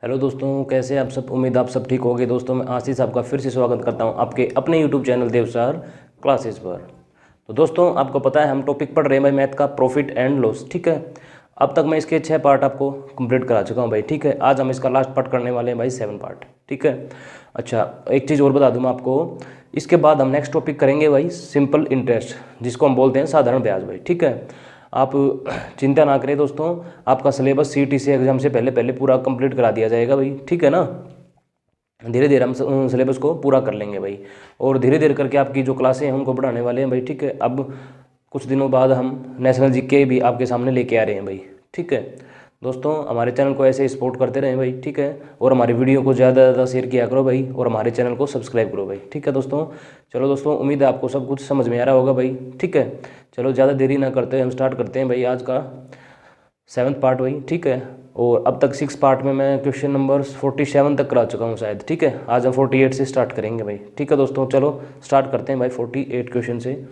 Hello दोस्तों, कैसे आप सब। उम्मीद आप सब ठीक होंगे। दोस्तों मैं आशीष आपका फिर से स्वागत करता हूं आपके अपने यूट्यूब चैनल देवसार क्लासेस पर। तो दोस्तों आपको पता है हम टॉपिक पढ़ रहे हैं भाई मैथ का प्रॉफिट एंड लॉस। ठीक है, अब तक मैं इसके 6 पार्ट आपको कंप्लीट करा चुका हूं भाई। ठीक है, आज हम इसका लास्ट पार्ट करने वाले हैं भाई 7 पार्ट। ठीक है, अच्छा एक चीज़ और बता दूँ मैं आपको, इसके बाद हम नेक्स्ट टॉपिक करेंगे भाई सिंपल इंटरेस्ट, जिसको हम बोलते हैं साधारण ब्याज भाई। ठीक है, आप चिंता ना करें दोस्तों, आपका सिलेबस CTC एग्जाम से पहले पहले पूरा कंप्लीट करा दिया जाएगा भाई। ठीक है ना, धीरे धीरे हम सिलेबस को पूरा कर लेंगे भाई, और धीरे धीरे करके आपकी जो क्लासें हैं उनको बढ़ाने वाले हैं भाई। ठीक है, अब कुछ दिनों बाद हम नेशनल GK भी आपके सामने लेके आ रहे हैं भाई। ठीक है दोस्तों, हमारे चैनल को ऐसे ही सपोर्ट करते रहें भाई। ठीक है, और हमारी वीडियो को ज़्यादा से ज़्यादा शेयर किया करो भाई, और हमारे चैनल को सब्सक्राइब करो भाई। ठीक है दोस्तों, चलो दोस्तों, उम्मीद है आपको सब कुछ समझ में आ रहा होगा भाई। ठीक है, चलो ज़्यादा देरी ना करते हम स्टार्ट करते हैं भाई आज का 7th पार्ट भाई। ठीक है, और अब तक 6 पार्ट में मैं क्वेश्चन नंबर 47 तक करा चुका हूँ शायद। ठीक है, आज हम 48 से स्टार्ट करेंगे भाई। ठीक है दोस्तों, चलो स्टार्ट करते हैं भाई 48 क्वेश्चन से।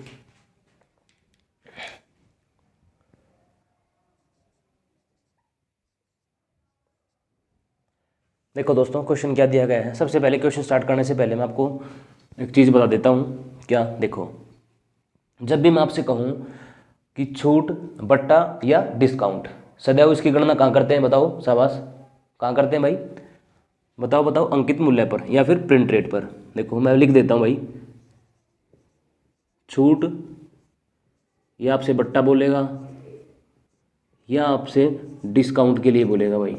देखो दोस्तों, क्वेश्चन क्या दिया गया है। सबसे पहले क्वेश्चन स्टार्ट करने से पहले मैं आपको एक चीज़ बता देता हूँ। क्या, देखो, जब भी मैं आपसे कहूँ कि छूट बट्टा या डिस्काउंट, सदैव इसकी गणना कहाँ करते हैं बताओ, शाबाश, कहाँ करते हैं भाई, बताओ बताओ, अंकित मूल्य पर या फिर प्रिंट रेट पर। देखो मैं लिख देता हूँ भाई, छूट या आपसे बट्टा बोलेगा या आपसे डिस्काउंट के लिए बोलेगा भाई।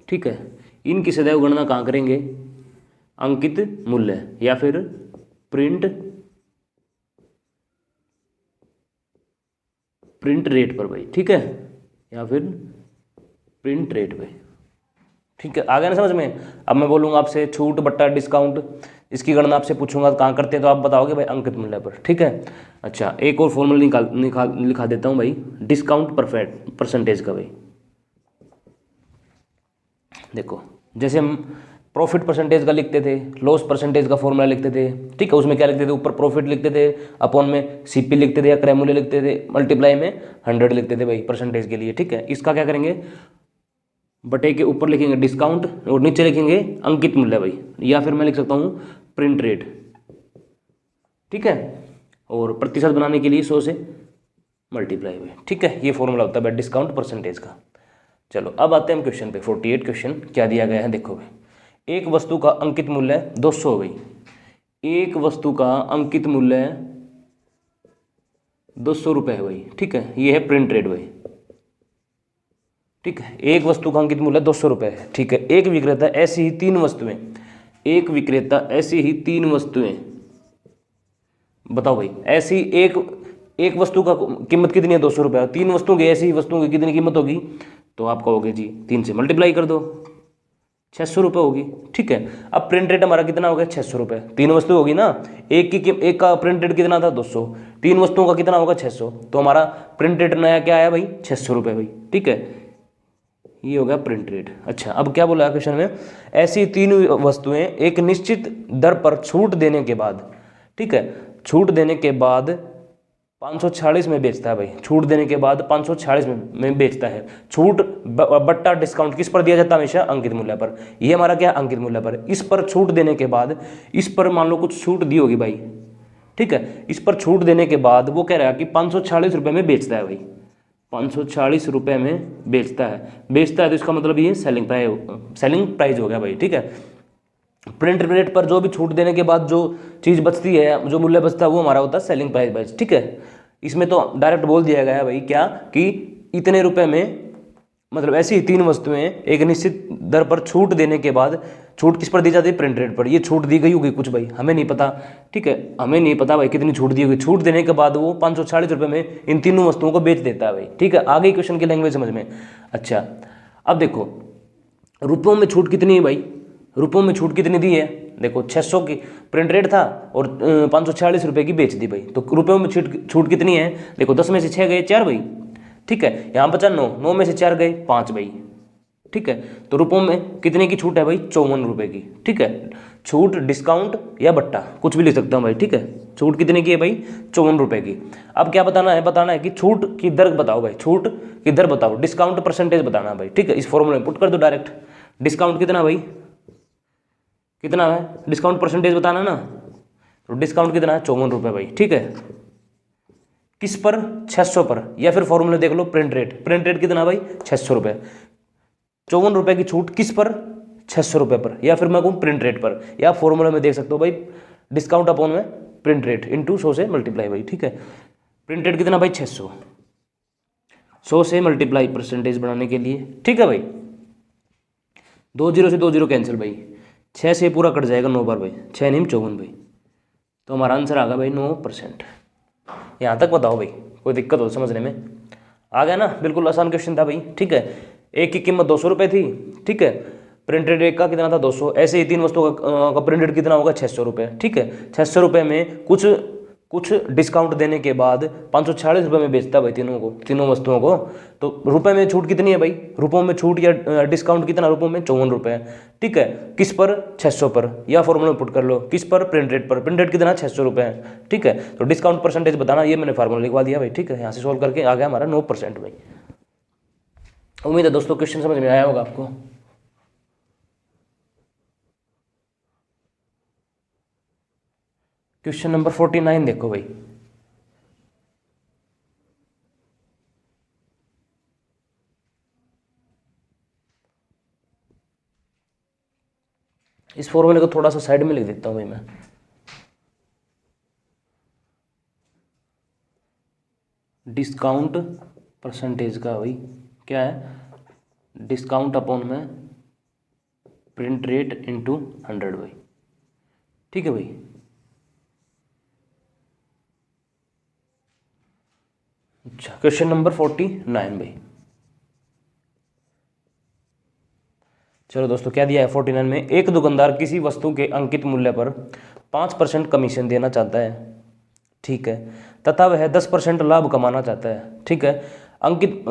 ठीक है, इनकी सदैव गणना कहाँ करेंगे, अंकित मूल्य या फिर प्रिंट रेट पर भाई। ठीक है, या फिर प्रिंट रेट पे। ठीक है, आ गया ना समझ में। अब मैं बोलूँगा आपसे छूट बट्टा डिस्काउंट, इसकी गणना आपसे पूछूंगा कहाँ करते हैं, तो आप बताओगे भाई अंकित मूल्य पर। ठीक है, अच्छा एक और फॉर्मूला लिखा देता हूँ भाई, डिस्काउंट परसेंटेज का भाई। देखो, जैसे हम प्रॉफिट परसेंटेज का लिखते थे, लॉस परसेंटेज का फॉर्मूला लिखते थे। ठीक है, उसमें क्या लिखते थे, ऊपर प्रॉफिट लिखते थे, अपॉन में CP लिखते थे या क्रय मूल्य लिखते थे, मल्टीप्लाई में 100 लिखते थे भाई परसेंटेज के लिए। ठीक है, इसका क्या करेंगे, बटे के ऊपर लिखेंगे डिस्काउंट और नीचे लिखेंगे अंकित मूल्य भाई, या फिर मैं लिख सकता हूँ प्रिंट रेट। ठीक है, और प्रतिशत बनाने के लिए 100 से मल्टीप्लाई भाई। ठीक है, ये फॉर्मूला होता है भाई डिस्काउंट परसेंटेज का। चलो अब आते हैं हम क्वेश्चन पे। 48 क्वेश्चन क्या दिया गया है, देखो भाई, एक वस्तु का अंकित मूल्य 200 भाई, एक वस्तु का अंकित मूल्य 200 रुपये है भाई। ठीक है, ये है प्रिंट रेट भाई। ठीक है, एक वस्तु का अंकित मूल्य 200 रुपये है। ठीक है, एक विक्रेता ऐसी ही 3 वस्तुएं, एक विक्रेता ऐसी ही 3 वस्तुएं, बताओ भाई, ऐसी एक वस्तु का कीमत कितनी है, 200 रुपये, 3 वस्तुओं की ऐसी वस्तुओं की कितनी कीमत होगी, तो आप कहोगे जी 3 से मल्टीप्लाई कर दो, 600 रुपये होगी। ठीक है, अब प्रिंट रेट हमारा कितना हो गया, 600 रुपये, 3 वस्तु होगी ना, एक का प्रिंट रेट कितना था 200, 3 वस्तुओं का कितना होगा 600, तो हमारा प्रिंट रेट नया क्या आया भाई, 600 रुपये भाई। ठीक है, ये हो गया प्रिंट रेट। अच्छा अब क्या बोला है क्वेश्चन में, ऐसी 3 वस्तुएं एक निश्चित दर पर छूट देने के बाद, ठीक है, छूट देने के बाद 546 में बेचता है भाई, छूट देने के बाद 546 में बेचता है। छूट बट्टा डिस्काउंट किस पर दिया जाता है, हमेशा अंकित मूल्य पर। ये हमारा क्या, अंकित मूल्य पर। इस पर छूट देने के बाद, इस पर मान लो कुछ छूट दी होगी भाई। ठीक है, इस पर छूट देने के बाद वो कह रहा है कि 546 रुपये में बेचता है भाई, 546 रुपये में बेचता है, तो इसका मतलब ये सेलिंग प्राइस हो गया भाई। ठीक है, प्रिंट रेट पर जो भी छूट देने के बाद जो चीज़ बचती है, जो मूल्य बचता है, वो हमारा होता है सेलिंग प्राइस। ठीक है, इसमें तो डायरेक्ट बोल दिया गया है भाई क्या, कि इतने रुपए में, मतलब ऐसी 3 वस्तुएं एक निश्चित दर पर छूट देने के बाद, छूट किस पर दी जाती है, प्रिंट रेट पर। ये छूट दी गई होगी कुछ भाई, हमें नहीं पता। ठीक है, हमें नहीं पता भाई कितनी छूट दी होगी। छूट देने के बाद वो 546 रुपये में इन तीनों वस्तुओं को बेच देता है भाई। ठीक है, आगे क्वेश्चन की लैंग्वेज समझ में। अच्छा अब देखो, रुपयों में छूट कितनी है भाई, रुपयों में छूट कितनी दी है, देखो 600 की प्रिंट रेट था और 546 रुपये की बेच दी भाई, तो रुपयों में छूट कितनी है, देखो 10 में से 6 गए 4 भाई। ठीक है, यहाँ बचा 9 में से 4 गए 5 भाई। ठीक है। तो रुपयों में कितने की छूट है भाई, 54 रुपये की, ठीक है। छूट, डिस्काउंट या बट्टा कुछ भी लिख सकता हूँ भाई, ठीक है। छूट कितने की है भाई, 54 रुपये की। अब क्या बताना है कि छूट की दर बताओ भाई, छूट की दर बताओ, डिस्काउंट परसेंटेज बताना है भाई, ठीक है। इस फॉर्मूले में पुट कर दो डायरेक्ट। डिस्काउंट कितना भाई, कितना है, डिस्काउंट परसेंटेज बताना ना, तो डिस्काउंट कितना है, 54 रुपये भाई, ठीक है। किस पर, 600 पर, या फिर फॉर्मूले देख लो, प्रिंट रेट, प्रिंट रेट कितना भाई, 600 रुपये। 54 रुपये की छूट किस पर, 600 रुपये पर, या फिर मैं कहूँ प्रिंट रेट पर, या फॉर्मूला में देख सकते हो भाई, डिस्काउंट अपॉन में प्रिंट रेट इंटू 100 से मल्टीप्लाई भाई, ठीक है। प्रिंट रेट कितना भाई, 600, 100 से मल्टीप्लाई परसेंटेज बनाने के लिए, ठीक है भाई। 2 0 से 2 0 कैंसिल भाई, 6 से पूरा कट जाएगा 9 बार भाई, 6 नहीं 54 भाई, तो हमारा आंसर आ गया भाई 9%। यहाँ तक बताओ भाई, कोई दिक्कत हो समझने में, आ गया ना, बिल्कुल आसान क्वेश्चन था भाई, ठीक है। एक की कीमत 200 रुपये थी, ठीक है। प्रिंट रेट एक का कितना था, 200। ऐसे ही 3 वस्तुओं का प्रिंट रेट कितना होगा, 600 रुपये, ठीक है। 600 रुपये में कुछ डिस्काउंट देने के बाद 546 रुपये में बेचता भाई तीनों वस्तुओं को। तो रुपए में छूट कितनी है भाई, रुपयों में छूट या डिस्काउंट कितना, रुपयों में 54 रुपये, ठीक है। किस पर, 600 पर, या फॉर्मूला में पुट कर लो, किस पर, प्रिंट रेट पर, प्रिंट रेट कितना, 600 रुपये है, ठीक है। तो डिस्काउंट परसेंटेज बताना, ये मैंने फार्मूला लिखवा दिया भाई, ठीक है। यहाँ से सोल्व करके आ गया हमारा 9% भाई। उम्मीद है दोस्तों क्वेश्चन समझ में आया होगा आपको। क्वेश्चन नंबर 49 देखो भाई, इस फॉर्मूले को थोड़ा सा साइड में लिख देता हूं भाई मैं। डिस्काउंट परसेंटेज का भाई क्या है, डिस्काउंट अपॉन में प्रिंट रेट इंटू 100 भाई, ठीक है भाई। अच्छा, क्वेश्चन नंबर 49 भाई। चलो दोस्तों, क्या दिया है 49 में, एक दुकानदार किसी वस्तु के अंकित मूल्य पर 5% कमीशन देना चाहता है, ठीक है, तथा वह 10% लाभ कमाना चाहता है, ठीक है। अंकित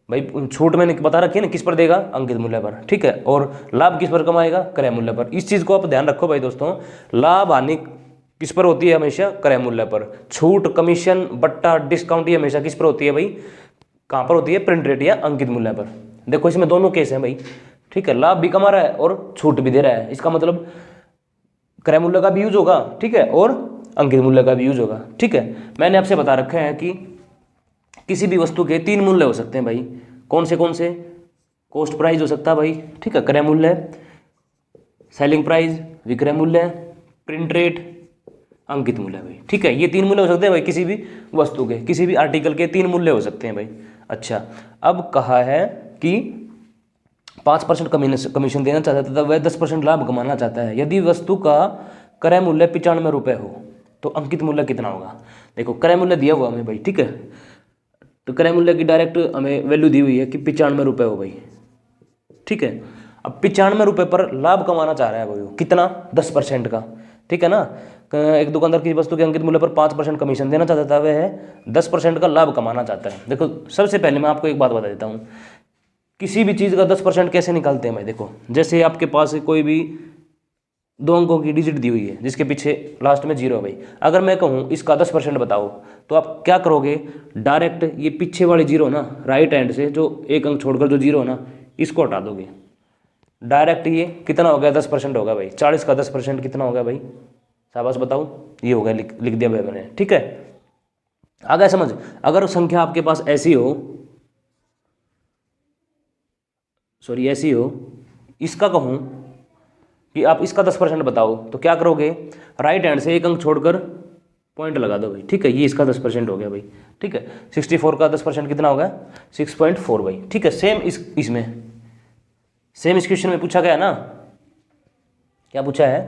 भाई छूट मैंने बता रखी है ना, किस पर देगा, अंकित मूल्य पर, ठीक है। और लाभ किस पर कमाएगा, क्रय मूल्य पर। इस चीज़ को आप ध्यान रखो भाई दोस्तों, लाभ हानि किस पर होती है, हमेशा क्रय मूल्य पर। छूट, कमीशन, बट्टा, डिस्काउंट ये हमेशा किस पर होती है भाई, कहाँ पर होती है, प्रिंट रेट या अंकित मूल्य पर। देखो इसमें दोनों केस हैं भाई, ठीक है। लाभ भी कमा रहा है और छूट भी दे रहा है, इसका मतलब क्रय मूल्य का भी यूज होगा, ठीक है, और अंकित मूल्य का भी यूज होगा, ठीक है। मैंने आपसे बता रखा है कि किसी भी वस्तु के 3 मूल्य हो सकते हैं भाई, कौन से, कॉस्ट प्राइस हो सकता है भाई, ठीक है, क्रय मूल्य, सेलिंग प्राइस, विक्रय मूल्य, प्रिंट रेट, अंकित मूल्य भाई, ठीक है। ये 3 मूल्य हो सकते हैं भाई, किसी भी वस्तु के, किसी भी आर्टिकल के 3 मूल्य हो सकते हैं भाई। अच्छा, अब कहा है कि 5% कमीशन देना चाहता है तथा वह 10% लाभ कमाना चाहता है। यदि वस्तु का क्रय मूल्य 95 रुपये हो तो अंकित मूल्य कितना होगा। देखो क्रय मूल्य दिया हुआ हमें भाई, ठीक है, तो क्रय मूल्य की डायरेक्ट हमें वैल्यू दी हुई है कि 95 रुपये हो भाई, ठीक है। अब 95 रुपये पर लाभ कमाना चाह रहा है भाई, कितना, 10% का, ठीक है ना। एक दुकानदार किसी वस्तु के अंकित मूल्य पर 5% कमीशन देना चाहता था, वह 10% का लाभ कमाना चाहता है। देखो सबसे पहले मैं आपको एक बात बता देता हूँ, किसी भी चीज़ का 10% कैसे निकालते हैं भाई। देखो जैसे आपके पास कोई भी 2 अंकों की डिजिट दी हुई है जिसके पीछे लास्ट में 0 है भाई, अगर मैं कहूँ इसका 10% बताओ तो आप क्या करोगे, डायरेक्ट ये पीछे वाले 0 ना, राइट हैंड से जो 1 अंक छोड़कर जो 0 ना, इसको हटा दोगे, डायरेक्ट ये कितना हो गया, 10% होगा भाई। 40 का 10% कितना हो गया भाई, शाबाश बताओ, ये हो गया, लिख दिया भाई मैंने, ठीक है। आ गया समझ। अगर संख्या आपके पास ऐसी हो, इसका कहूँ कि आप इसका 10% बताओ तो क्या करोगे, राइट हैंड से 1 अंक छोड़कर पॉइंट लगा दो भाई, ठीक है, ये इसका 10% हो गया भाई, ठीक है। 64 का 10% कितना होगा, 6.4 भाई, ठीक है। सेम इस क्वेश्चन में पूछा गया ना, क्या पूछा है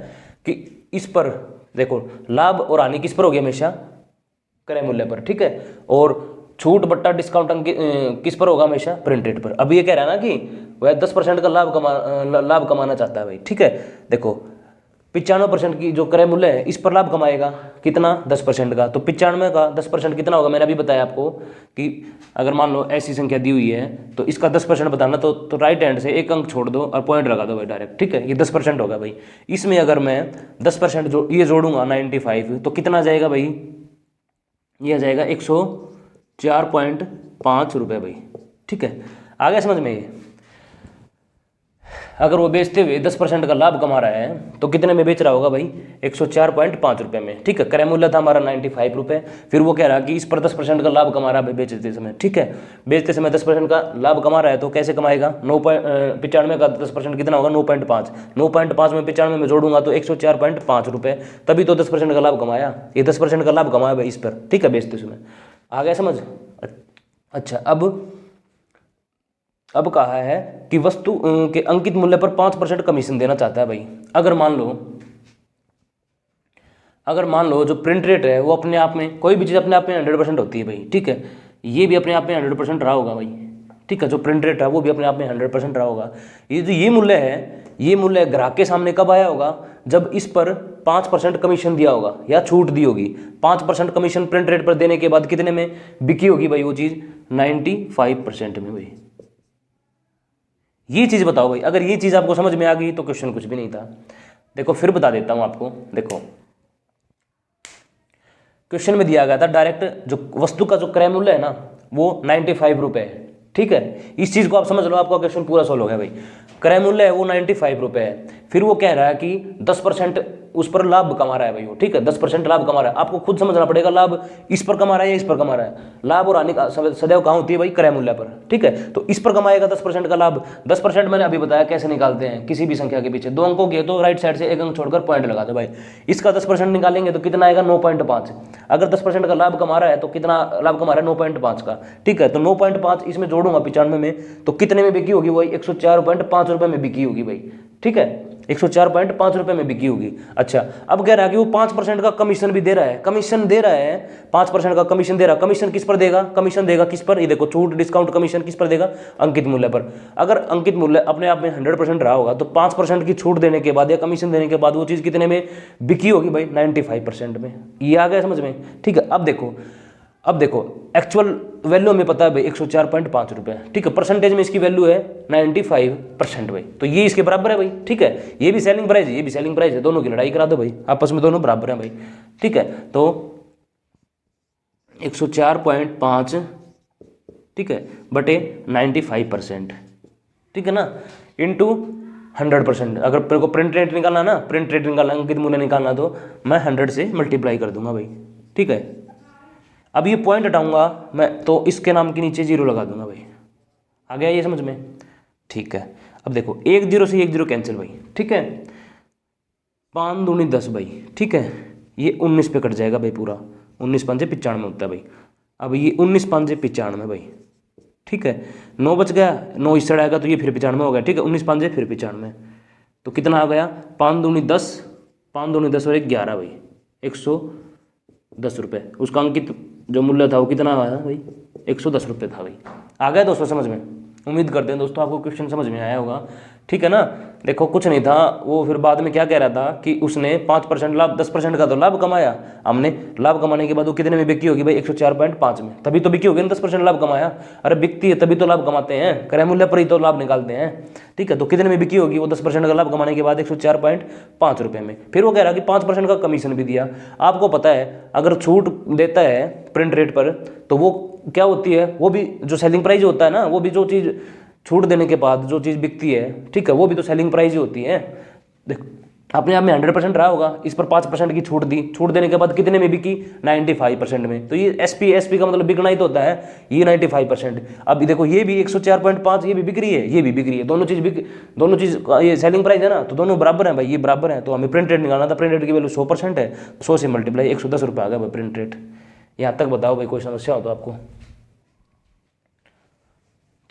कि इस पर देखो लाभ और हानि किस पर होगी, हमेशा क्रय मूल्य पर, ठीक है। और छूट बट्टा डिस्काउंट किस पर होगा, हमेशा प्रिंट रेट पर। अभी ये कह रहा है ना कि वह 10% का लाभ कमाना चाहता है भाई, ठीक है। देखो 95% की जो क्रय मूल्य है इस पर लाभ कमाएगा कितना, 10% का। तो 95 का 10% कितना होगा, मैंने अभी बताया आपको कि अगर मान लो ऐसी संख्या दी हुई है तो इसका 10% बताना, तो राइट हैंड से एक अंक छोड़ दो और पॉइंट लगा दो भाई डायरेक्ट, ठीक है। ये 10% होगा भाई। इसमें अगर मैं 10% ये जोड़ूंगा 95, तो कितना जाएगा भाई, ये आ जाएगा 104.5 रुपये भाई, ठीक है। आ गया समझ में ये। अगर वो बेचते हुए 10% का लाभ कमा रहा है तो कितने में बेच रहा होगा भाई, 104.5 रुपये में, ठीक है। क्रय मूल्य था हमारा 95 रुपये। फिर वो कह रहा कि इस पर 10% का लाभ कमा रहा है बेचते समय, ठीक है। बेचते समय 10% का लाभ कमा रहा है तो कैसे कमाएगा, 95 का 10% कितना होगा, 9.5। 9.5 में 95 में जोड़ूंगा तो 104.5 रुपये, तभी तो 10% का लाभ कमाया। ये 10% का लाभ कमाया भाई इस पर, ठीक है, बेचते समय। आ गया समझ। अच्छा, अब कहा है कि वस्तु के अंकित मूल्य पर 5% कमीशन देना चाहता है भाई। अगर मान लो जो प्रिंट रेट है वो अपने आप में, कोई भी चीज़ अपने आप में 100% होती है भाई, ठीक है। ये भी अपने आप में 100% रहा होगा भाई, ठीक है। जो प्रिंट रेट है वो भी अपने आप में 100% रहा होगा। ये जो ये मूल्य है, ये मूल्य ग्राहक के सामने कब आया होगा, जब इस पर 5% कमीशन दिया होगा या छूट दी होगी। 5% कमीशन प्रिंट रेट पर देने के बाद कितने में बिकी होगी भाई वो चीज़, 95% में भाई। ये चीज बताओ भाई। अगर ये चीज आपको समझ में आ गई तो क्वेश्चन कुछ भी नहीं था। देखो फिर बता देता हूं आपको। देखो क्वेश्चन में दिया गया था डायरेक्ट, जो वस्तु का जो क्रय मूल्य है ना वो 95 रुपये है, ठीक है। इस चीज को आप समझ लो, आपका क्वेश्चन पूरा सॉल्व हो गया भाई। क्रय मूल्य है वो 95 रुपये है। फिर वो कह रहा है कि 10% उस पर लाभ कमा रहा है भाई वो, ठीक है। 10% लाभ कमा रहा है। आपको खुद समझना पड़ेगा लाभ इस पर कमा रहा है या इस पर कमा रहा है। लाभ और हानि का सदैव कहाँ होती है भाई, क्रय मूल्य पर, ठीक है। तो इस पर कमाएगा 10% का लाभ। 10% मैंने अभी बताया कैसे निकालते हैं, किसी भी संख्या के पीछे 2 अंकों के तो राइट साइड से एक अंक छोड़कर पॉइंट लगा दो भाई। इसका 10% निकालेंगे तो कितना आएगा, 9.5। अगर 10% का लाभ कमा रहा है तो कितना लाभ कमा रहा है, 9.5 का, ठीक है। तो 9.5 इसमें जोड़ूंगा 95 में, तो कितने में बिकी होगी वही 104.5 रुपये में बिकी होगी भाई, ठीक है। 104.5 रुपये में बिकी होगी। अच्छा, अब कह रहा है कि वो 5% का कमीशन भी दे रहा है, कमीशन दे रहा है, 5% का कमीशन दे रहा है। कमीशन किस पर देगा, कमीशन देगा किस पर, ये देखो छूट डिस्काउंट कमीशन किस पर देगा, अंकित मूल्य पर। अगर अंकित मूल्य अपने आप में 100% रहा होगा तो 5% की छूट देने के बाद या कमीशन देने के बाद वो चीज़ कितने में बिकी होगी भाई, 95% में। ये आ गया समझ में, ठीक है। अब देखो एक्चुअल वैल्यू हमें पता है भाई 104.5 रुपये, ठीक है। परसेंटेज में इसकी वैल्यू है 95% भाई, तो ये इसके बराबर है भाई, ठीक है। ये भी सेलिंग प्राइस है, ये भी सेलिंग प्राइस है, दोनों की लड़ाई करा दो भाई, आपस में दोनों बराबर हैं भाई, ठीक है। तो 104.5, ठीक है, बटे 95%, ठीक है ना, इंटू 100%। अगर मेरे को प्रिंट रेट निकालना ना, प्रिंट रेट निकालना, अंकित मूल्य निकालना, तो मैं 100 से मल्टीप्लाई कर दूंगा भाई, ठीक है। अब ये पॉइंट हटाऊंगा मैं तो इसके नाम के नीचे 0 लगा दूंगा भाई। आ गया ये समझ में, ठीक है। अब देखो 1 0 से 1 0 कैंसिल भाई, ठीक है। 5 दूनी 10 भाई, ठीक है। ये 19 पे कट जाएगा भाई पूरा, 19 पंजे 95 होता है भाई। अब ये 19 पंजे 95 भाई, ठीक है। 9 बच गया, 9 इस साइड आएगा तो ये फिर 95 हो गया, ठीक है। 19 पंजे फिर 95, तो कितना आ गया, 5 दूनी 10, 5 दूनी 10 और 1 11 भाई, 110 रुपये। उसका अंकित जो मूल्य था वो कितना आया भाई, 110 रुपये था भाई। आ गया दोस्तों समझ में। उम्मीद करते हैं दोस्तों आपको क्वेश्चन समझ में आया होगा, ठीक है ना। देखो कुछ नहीं था वो, फिर बाद में क्या कह रहा था कि उसने 5% लाभ, 10% का तो लाभ कमाया हमने। लाभ कमाने के बाद वो कितने में बिकी होगी भाई, 104.5 में, तभी तो बिकी होगी ना, 10% लाभ कमाया। अरे बिकती है तभी तो लाभ कमाते हैं, क्रय मूल्य पर ही तो लाभ निकालते हैं, ठीक है। तो कितने में बिकी होगी वो, 10% का लाभ कमाने के बाद 104.5 रुपये में। फिर वो कह रहा कि 5% का कमीशन भी दिया। आपको पता है अगर छूट देता है प्रिंट रेट पर तो वो क्या होती है, वो भी जो सेलिंग प्राइस होता है ना, वो भी जो चीज़ छूट देने के बाद जो चीज़ बिकती है, ठीक है, वो भी तो सेलिंग प्राइस ही होती है। देखो अपने आप में 100% रहा होगा, इस पर 5% की छूट दी, छूट देने के बाद कितने में बिकी, 95% में। तो ये एसपी का मतलब बिकना ही तो होता है, ये 95%। अब देखो ये भी 104.5 ये भी बिक रही है, ये भी बिक रही है, दोनों चीज़ ये सेलिंग प्राइस है ना, तो दोनों बराबर हैं भाई, ये बराबर है। तो हमें प्रिंट रेट निकालना था, प्रिंट रेट की वैल्यू 100% है, 100 से मल्टीप्लाई 110 रुपये आ गया भाई प्रिंट रेट। यहाँ तक बताओ भाई, कोई समस्या हो तो आपको।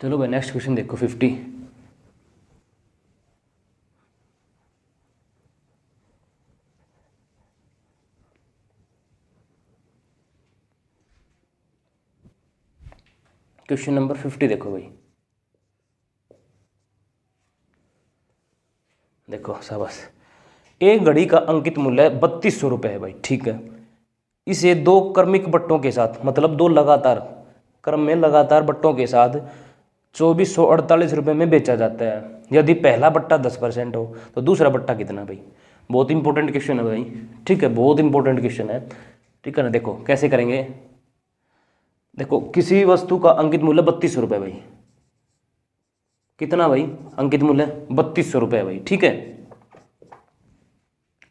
चलो भाई नेक्स्ट क्वेश्चन देखो 50। क्वेश्चन नंबर 50 देखो भाई, देखो शाबाश। एक घड़ी का अंकित मूल्य 3200 है भाई, ठीक है। इसे दो क्रमिक बट्टों के साथ, मतलब दो लगातार क्रम में लगातार बट्टों के साथ 2448 रुपये में बेचा जाता है। यदि पहला बट्टा 10% हो तो दूसरा बट्टा कितना भाई? बहुत इंपॉर्टेंट क्वेश्चन है भाई, ठीक है, बहुत इंपॉर्टेंट क्वेश्चन है, ठीक है ना। देखो कैसे करेंगे, देखो किसी वस्तु का अंकित मूल्य 3200 भाई, कितना भाई? अंकित मूल्य 3200 भाई, ठीक है,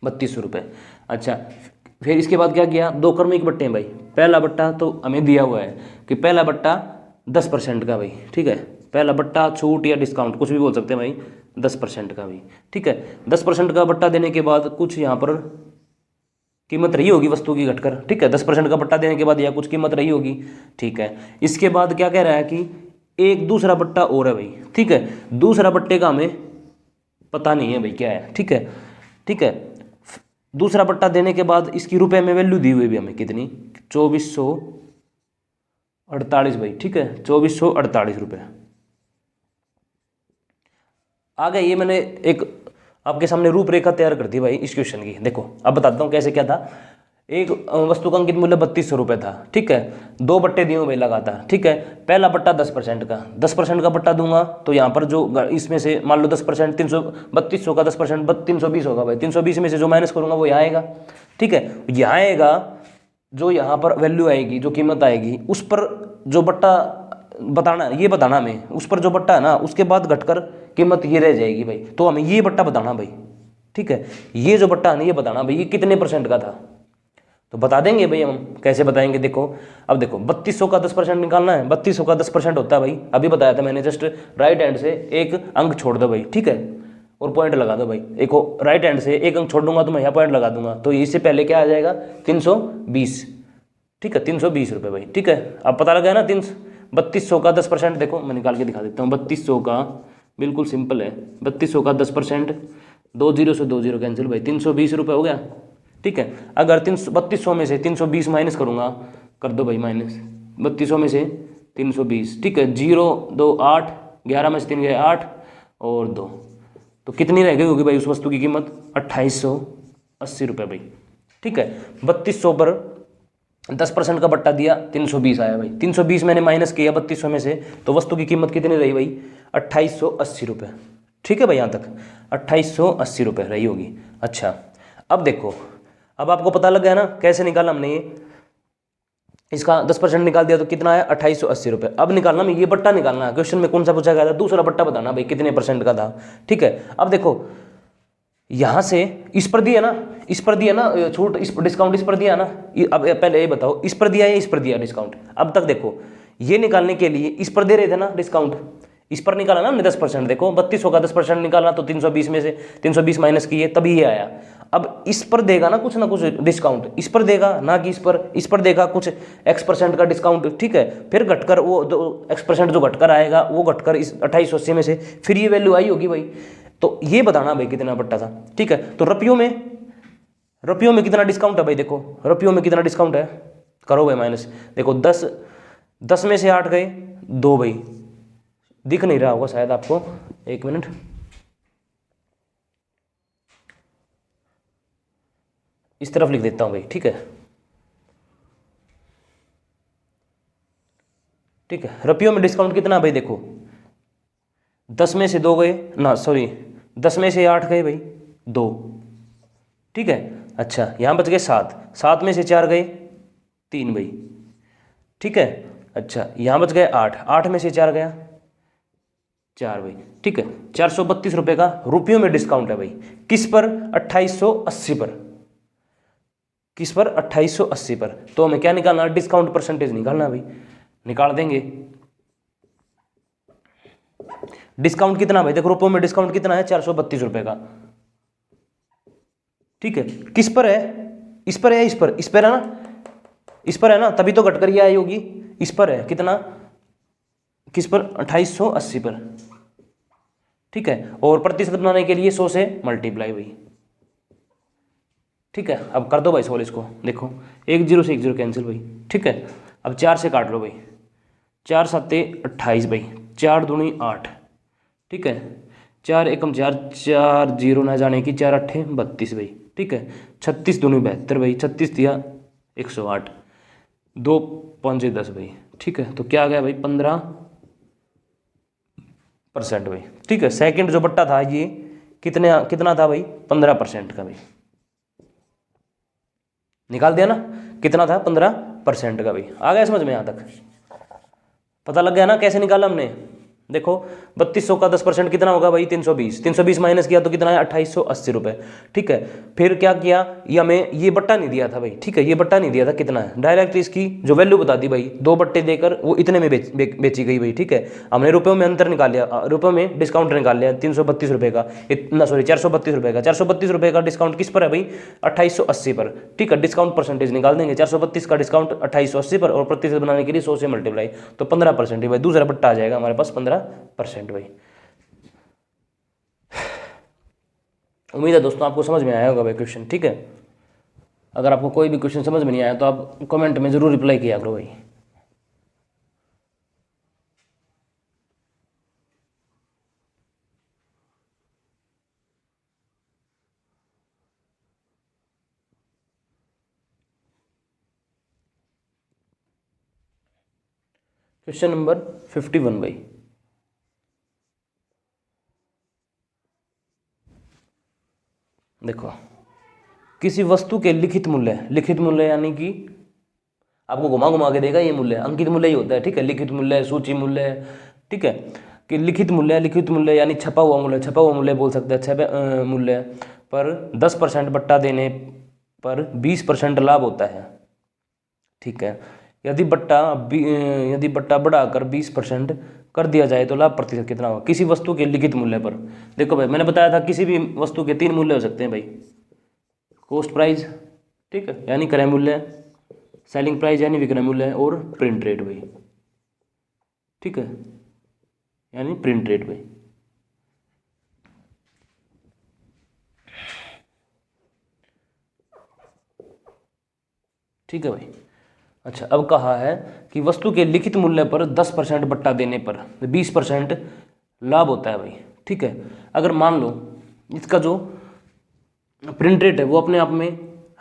3200। अच्छा, फिर इसके बाद क्या किया? दो क्रमिक बट्टे हैं भाई। पहला बट्टा तो हमें दिया हुआ है कि पहला बट्टा 10% का भाई, ठीक है, पहला बट्टा छूट या डिस्काउंट कुछ भी बोल सकते हैं भाई, 10% का भाई, ठीक है। 10% का बट्टा देने के बाद कुछ यहाँ पर कीमत रही होगी वस्तु की घटकर, ठीक है। 10% का बट्टा देने के बाद यह कुछ कीमत रही होगी, ठीक है। इसके बाद क्या कह रहा है कि एक दूसरा बट्टा और है भाई, ठीक है। दूसरा बट्टे का हमें पता नहीं है भाई क्या है, ठीक है, ठीक है। दूसरा बट्टा देने के बाद इसकी रुपए में वैल्यू दी हुई भी हमें कितनी? 2448 भाई, ठीक है, 2448 रुपये। आगे ये मैंने एक आपके सामने रूपरेखा तैयार कर दी भाई इस क्वेश्चन की। देखो अब बताता हूँ कैसे क्या था। एक वस्तु का अंकित मूल्य 3200 था, ठीक है। दो बट्टे दिए हुए भाई लगातार, ठीक है। पहला बट्टा 10% का, 10% का बट्टा दूंगा तो यहाँ पर जो इसमें से मान लो 10%, 3200 का 10% 320 होगा भाई। 320 में से जो माइनस करूंगा वो यहाँ आएगा, ठीक है। यहाँ आएगा, जो यहाँ पर वैल्यू आएगी, जो कीमत आएगी, उस पर जो बट्टा बताना, ये बताना हमें, उस पर जो बट्टा है ना उसके बाद घटकर कीमत ये रह जाएगी भाई। तो हमें ये बट्टा बताना भाई, ठीक है। ये जो बट्टा है ना ये बताना भाई ये कितने % का था, तो बता देंगे भाई हम। कैसे बताएंगे? देखो अब देखो 3200 का 10% निकालना है। 3200 का 10% होता है भाई, अभी बताया था मैंने, जस्ट राइट हैंड से एक अंक छोड़ दो भाई, ठीक है, और पॉइंट लगा दो भाई। एक राइट हैंड से एक अंक छोड़ दूंगा तो मैं यहाँ पॉइंट लगा दूंगा, तो इससे पहले क्या आ जाएगा? 320, ठीक है, 320 रुपये भाई, ठीक है। अब पता लगा है ना 3200 का 10%। देखो मैं निकाल के दिखा देता हूँ। 3200 का बिल्कुल सिंपल है, 3200 का 10%, 2 0 से 2 0 कैंसिल भाई, 320 रुपये हो गया, ठीक है। अगर 3200 में से 320 माइनस करूंगा, कर दो भाई माइनस, 3200 में से 320, ठीक है, 0 2 8, 11 में से 3 गए 8 और 2, तो कितनी रह गई होगी भाई उस वस्तु की कीमत? 2880 रुपये भाई, ठीक है। 3200 पर 10% का बट्टा दिया, 320 आया भाई। 320 मैंने माइनस किया 3200 में से, तो वस्तु की कीमत कितनी रही भाई? 2880 रुपये, ठीक है भाई, यहाँ तक 2880 रुपये रही होगी। अच्छा अब देखो, अब आपको पता लग गया ना कैसे निकाला हमने ये, इसका 10% निकाल दिया तो कितना आया? 2880 रुपये। अब निकालना में ये बट्टा निकालना है, क्वेश्चन में कौन सा पूछा गया था? दूसरा बट्टा बताना भाई कितने % का था, ठीक है। अब देखो यहां से इस पर दिया ना, इस पर दिया ना छूट, इस पर डिस्काउंट, इस पर दिया ना। अब पहले ये बताओ इस पर दिया या इस पर दिया डिस्काउंट? अब तक देखो ये निकालने के लिए इस पर दे रहे थे ना डिस्काउंट, इस पर निकाला ना हमने 10%। देखो 3200 का 10% निकालना तो 320 में से 320 माइनस किए तभी ये आया। अब इस पर देगा ना कुछ डिस्काउंट, इस पर देगा ना कि इस पर देगा कुछ X% का डिस्काउंट, ठीक है। फिर घटकर वो X% जो घटकर आएगा वो घटकर इस 2880 में से फिर ये वैल्यू आई होगी भाई। तो ये बताना भाई कितना बट्टा था, ठीक है। तो रुपयों में कितना डिस्काउंट है भाई? देखो रुपयों में कितना डिस्काउंट है, करो भाई माइनस। देखो 10 में से 8 गए 2 भाई, दिख नहीं रहा होगा शायद आपको, एक मिनट, इस तरफ लिख देता हूं भाई, ठीक है, ठीक है। रुपयों में डिस्काउंट कितना भाई? देखो 10 में से 2 गए ना, सॉरी 10 में से 8 गए भाई 2, ठीक है। अच्छा यहाँ बच गए 7, 7 में से 4 गए 3 भाई, ठीक है। अच्छा यहाँ बच गए 8, 8 में से 4 गया 4 भाई, ठीक है। 432 रुपये का रुपयों में डिस्काउंट है भाई, किस पर? 2880 पर, किस पर? 2880 पर। तो हमें क्या निकालना? डिस्काउंट परसेंटेज निकालना भाई, निकाल देंगे। डिस्काउंट कितना भाई? देखो रुपयों में डिस्काउंट कितना है? 432 रुपये का, ठीक है। किस पर है? इस पर है, इस पर, इस पर है ना, इस पर है ना, तभी तो घटकर ये आई होगी। इस पर है कितना? किस पर? 2880 पर, ठीक है। और प्रतिशत बनाने के लिए 100 से मल्टीप्लाई भाई, ठीक है। अब कर दो भाई सोल्व इसको। देखो 1 0 से 1 0 कैंसिल भाई, ठीक है। अब 4 से काट लो भाई, 4 7 28 भाई, 4 दूनी 8, ठीक है। 4 एकम 4, 4 जीरो ना जाने की, 4 अट्ठे 32 भाई, ठीक है। 36 दूनी 72 भाई, 36 दिया 108, 2 5 10 भाई, ठीक है। तो क्या आ गया भाई 15% भाई, ठीक है। सेकंड जो बट्टा था ये कितना था भाई 15% का भाई, निकाल दिया ना, कितना था 15% का भाई। आ गया समझ में, यहाँ तक पता लग गया ना कैसे निकाला हमने। देखो 3200 का 10% कितना होगा भाई 320, 320 माइनस किया तो कितना है 2880 रुपये, ठीक है। फिर क्या किया, ये हमें ये बट्टा नहीं दिया था भाई, ठीक है, ये बट्टा नहीं दिया था, कितना है डायरेक्ट इसकी जो वैल्यू बता दी भाई, 2 बट्टे देकर वो इतने में बेची गई भाई, ठीक है। हमने रुपयों में अंतर निकाल लिया, रुपयों में डिस्काउंट निकाल लिया 332 रुपये का, इतना सॉरी 432 रुपये का, 432 रुपये का डिस्काउंट किस पर है भाई 2880 पर, ठीक है। डिस्काउंट परसेंटेज निकाल देंगे, 432 का डिस्काउंट 2880 पर, और प्रतिशत बनाने के लिए 100 से मल्टीप्लाई, तो 15% ही भाई, दूसरा बट्टा आ जाएगा हमारे पास 15% भाई। उम्मीद है दोस्तों आपको समझ में आया होगा भाई क्वेश्चन, ठीक है। अगर आपको कोई भी क्वेश्चन समझ में नहीं आया तो आप कमेंट में जरूर रिप्लाई किया करो भाई। क्वेश्चन नंबर 51 भाई, देखो किसी वस्तु के लिखित मूल्य यानी कि आपको घुमा घुमा के देगा, ये मूल्य अंकित मूल्य ही होता है, ठीक है। लिखित मूल्य, सूची मूल्य, ठीक है, कि लिखित मूल्य यानी छपा हुआ मूल्य बोल सकते हैं, छपे मूल्य पर 10% बट्टा देने पर 20% लाभ होता है, ठीक है। यदि बट्टा बढ़ाकर 20% कर दिया जाए तो लाभ प्रतिशत कितना होगा किसी वस्तु के लिखित मूल्य पर। देखो भाई मैंने बताया था किसी भी वस्तु के 3 मूल्य हो सकते हैं भाई, कॉस्ट प्राइस, ठीक है, यानी क्रय मूल्य, सेलिंग प्राइस यानी विक्रय मूल्य, और प्रिंट रेट भाई, ठीक है, यानी प्रिंट रेट भाई। ठीक है भाई। अच्छा, अब कहा है कि वस्तु के लिखित मूल्य पर 10% बट्टा देने पर 20% लाभ होता है भाई, ठीक है। अगर मान लो इसका जो प्रिंट रेट है वो अपने आप में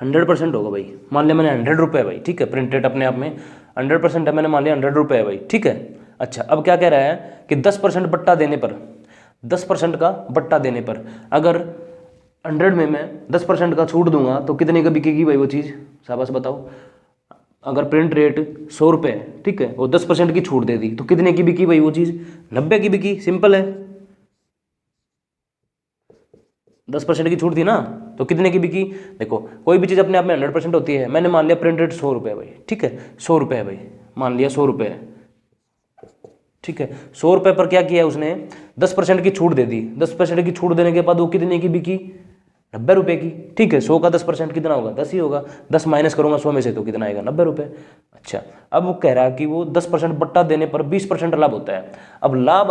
100% होगा भाई, मान लिया मैंने 100 रुपये है भाई, ठीक है। प्रिंट रेट अपने आप में 100% है, मैंने मान लिया 100 रुपये है भाई, ठीक है। अच्छा, अब क्या कह रहा है कि 10% बट्टा देने पर, 10% का बट्टा देने पर अगर 100 में मैं 10% का छूट दूंगा तो कितने का बिकेगी भाई वो चीज़, शाबाश बताओ। अगर प्रिंट रेट 100 रुपये है, ठीक है, और 10% की छूट दे दी तो कितने की बिकी भाई वो चीज़, 90 की बिकी, सिंपल है। 10% की छूट थी ना तो कितने की बिकी। देखो कोई भी चीज़ अपने आप में 100% होती है, मैंने मान लिया प्रिंट रेट 100 रुपये भाई, ठीक है, 100 रुपये है भाई, मान लिया 100 रुपये है, ठीक है। 100 रुपये पर क्या किया उसने 10% की छूट दे दी, 10% की छूट देने के बाद वो कितने की बिकी 90 रुपये की, ठीक है। 100 का 10% कितना होगा 10 ही होगा, 10 माइनस करूंगा 100 में से तो कितना आएगा 90 रुपये। अच्छा, अब वो कह रहा है कि वो 10% बट्टा देने पर 20% लाभ होता है। अब लाभ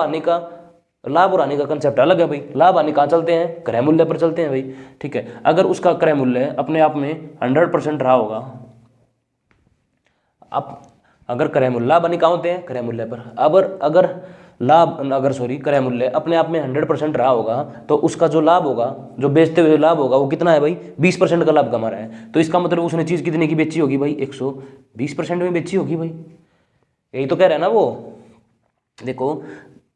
और हानि का कंसेप्ट अलग है भाई। लाभ हानि कहाँ चलते हैं, क्रय मूल्य पर चलते हैं भाई, ठीक है। अगर उसका क्रय मूल्य अपने आप में 100% रहा होगा, अब अगर क्रय मूल्य, लाभ हानि कहाँ होते हैं क्रय मूल्य पर, अगर क्रय मूल्य अपने आप में 100% रहा होगा तो उसका जो लाभ होगा, जो बेचते हुए लाभ होगा वो कितना है भाई 20% का लाभ कमा रहा है। तो इसका मतलब उसने चीज़ कितने की बेची होगी भाई 120% में बेची होगी भाई, यही तो कह रहा है ना वो।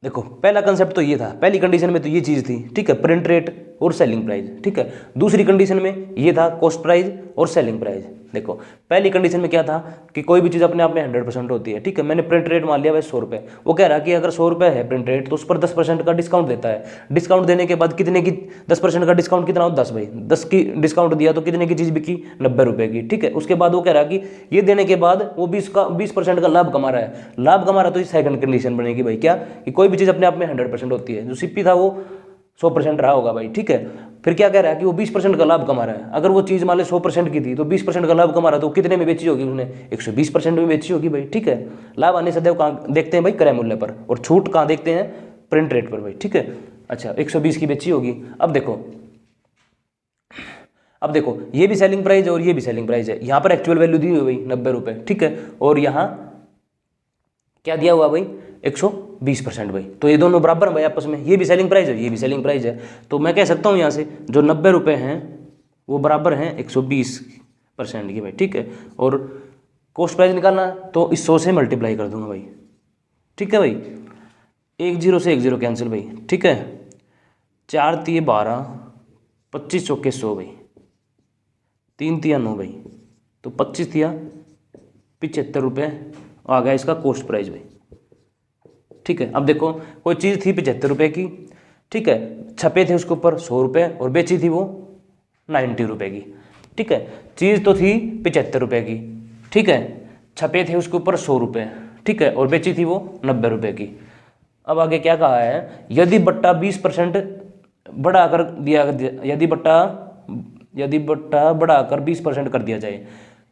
देखो पहला कंसेप्ट तो ये था, पहली कंडीशन में तो ये चीज़ थी, ठीक है, प्रिंट रेट और सेलिंग प्राइस, ठीक है। दूसरी कंडीशन में ये था कॉस्ट प्राइस और सेलिंग प्राइस। देखो पहली कंडीशन में क्या था कि कोई भी चीज़ अपने आप में 100% होती है, ठीक है। मैंने प्रिंट रेट मान लिया भाई 100 रुपये, वो कह रहा है कि अगर 100 रुपये है प्रिंट रेट तो उस पर 10% का डिस्काउंट देता है। डिस्काउंट देने के बाद कितने की 10% का डिस्काउंट कितना हो 10 भाई, 10 की डिस्काउंट दिया तो कितने की चीज़ बिकी 90 रुपये की, ठीक है। उसके बाद वो कह रहा है कि ये देने के बाद वो 20% का लाभ कमा रहा है, तो सेकंड कंडीशन बनेगी भाई क्या, कि कोई भी चीज़ अपने आप में 100% होती है। जो सीपी था वो 100% रहा होगा भाई, ठीक है। फिर क्या कह रहा है कि वो 20% का लाभ कमा रहा है। अगर वो चीज़ मान ले 100% की थी तो 20% का लाभ कमा रहा है तो कितने में बेची होगी उसने 120% में बेची होगी भाई, ठीक है। लाभ आने सदैव कहाँ देखते हैं भाई क्रय मूल्य पर, और छूट कहाँ देखते हैं प्रिंट रेट पर भाई, ठीक है। अच्छा, 120 की बेची होगी। अब देखो ये भी सेलिंग प्राइस है और ये भी सेलिंग प्राइस है। यहाँ पर एक्चुअल वैल्यू दी हुई भाई 90 रुपये, ठीक है, और यहाँ क्या दिया हुआ भाई 120% भाई। तो ये दोनों बराबर हैं भाई आपस में, ये भी सेलिंग प्राइस है, ये भी सेलिंग प्राइस है। तो मैं कह सकता हूँ यहाँ से जो 90 रुपये हैं वो बराबर हैं 120% की भाई, ठीक है। और कॉस्ट प्राइस निकालना तो इस 100 से मल्टीप्लाई कर दूंगा भाई, ठीक है भाई। 1 0 से 1 0 कैंसिल भाई, ठीक है। 4 तिये 12, 25 चौके 100 भाई, 3 तिया 9 भाई, तो 25 तिया 75 रुपये आ गया इसका कॉस्ट प्राइस भाई, ठीक है। अब देखो कोई चीज़ थी 75 रुपये की, ठीक है, छपे थे उसके ऊपर 100 रुपये और बेची थी वो 90 रुपये की, ठीक है। चीज़ तो थी 75 रुपये की, ठीक है, छपे थे उसके ऊपर 100 रुपये, ठीक है, और बेची थी वो 90 रुपये की। अब आगे क्या कहा है, यदि बट्टा 20% बढ़ाकर दिया, यदि बट्टा बढ़ाकर 20% कर दिया जाए,